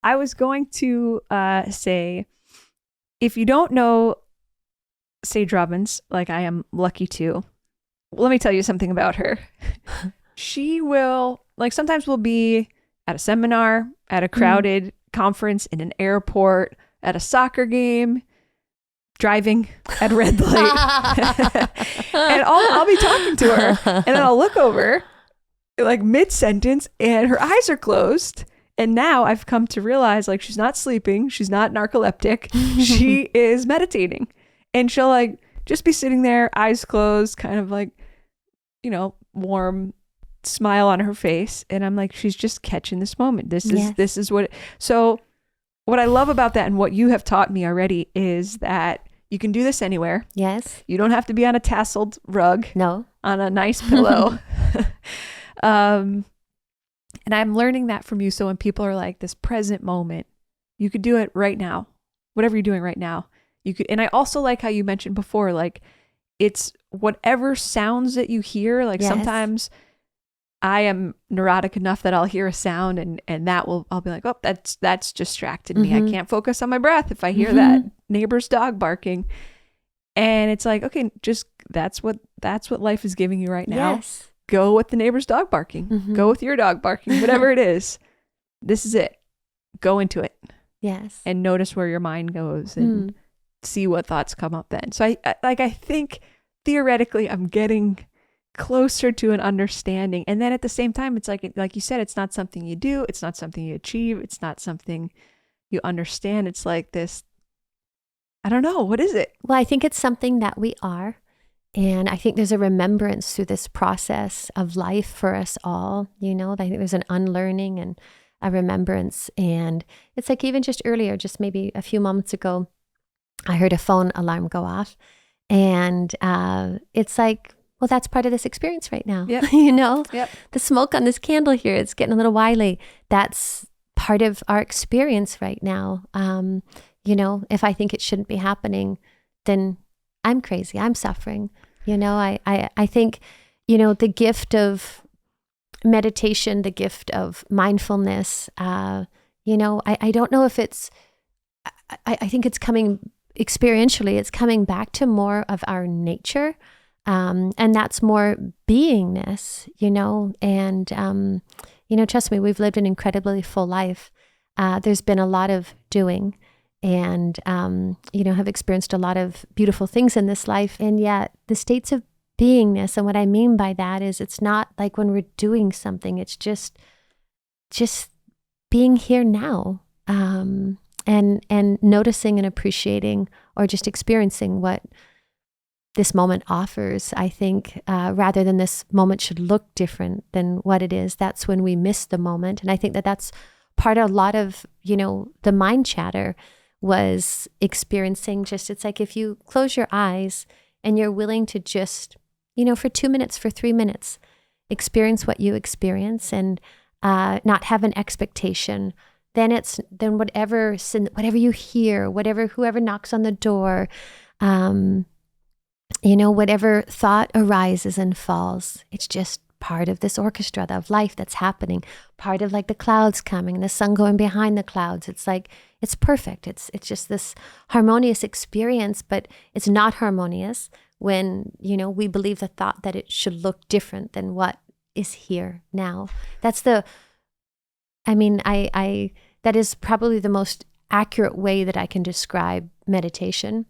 I was going to say, if you don't know Sage Robbins, like I am lucky to, let me tell you something about her. She will, like, sometimes we'll be at a seminar, at a crowded conference, in an airport, at a soccer game, driving at a red light. And I'll be talking to her, and then I'll look over, like mid-sentence, and her eyes are closed. And now I've come to realize, like, she's not sleeping. She's not narcoleptic. She is meditating. And she'll, like, just be sitting there, eyes closed, kind of like, you know, warm smile on her face. And I'm like, she's just catching this moment. This is what. So what I love about that, and what you have taught me already, is that you can do this anywhere. Yes. You don't have to be on a tasseled rug. No. On a nice pillow. And I'm learning that from you. So when people are like, this present moment, you could do it right now, whatever you're doing right now. You could. And I also like how you mentioned before, like, it's whatever sounds that you hear. Like, sometimes I am neurotic enough that I'll hear a sound and I'll be like, oh, that's distracted me. I can't focus on my breath if I hear that neighbor's dog barking. And it's like, okay, just that's what life is giving you right now. Yes. Go with the neighbor's dog barking. Go with your dog barking, whatever it is. This is it. Go into it. Yes. And notice where your mind goes and see what thoughts come up then. So I think theoretically I'm getting closer to an understanding. And then at the same time, it's like you said, it's not something you do. It's not something you achieve. It's not something you understand. It's like this, I don't know. What is it? Well, I think it's something that we are. And I think there's a remembrance through this process of life for us all. You know, I think there's an unlearning and a remembrance. And it's like, even just earlier, just maybe a few moments ago, I heard a phone alarm go off. And it's like, well, that's part of this experience right now. Yep. You know, Yep. The smoke on this candle here, it's getting a little wily. That's part of our experience right now. You know, if I think it shouldn't be happening, then I'm crazy. I'm suffering. You know, I think, you know, the gift of meditation, the gift of mindfulness, you know, I don't know if it's, I think it's coming experientially, it's coming back to more of our nature. And that's more beingness, you know, and, you know, trust me, we've lived an incredibly full life. There's been a lot of doing and, you know, have experienced a lot of beautiful things in this life. And yet the states of beingness, and what I mean by that is it's not like when we're doing something, it's just being here now, and noticing and appreciating or just experiencing what this moment offers. I think rather than this moment should look different than what it is, that's when we miss the moment. And I think that that's part of a lot of, you know, the mind chatter was experiencing just, it's like if you close your eyes and you're willing to just, you know, for 2 minutes, for 3 minutes, experience what you experience and not have an expectation, then whatever you hear, whoever knocks on the door, you know, whatever thought arises and falls, it's just part of this orchestra of life that's happening, part of like the clouds coming, the sun going behind the clouds. It's like, it's perfect. It's just this harmonious experience, but it's not harmonious when, you know, we believe the thought that it should look different than what is here now. That's that is probably the most accurate way that I can describe meditation.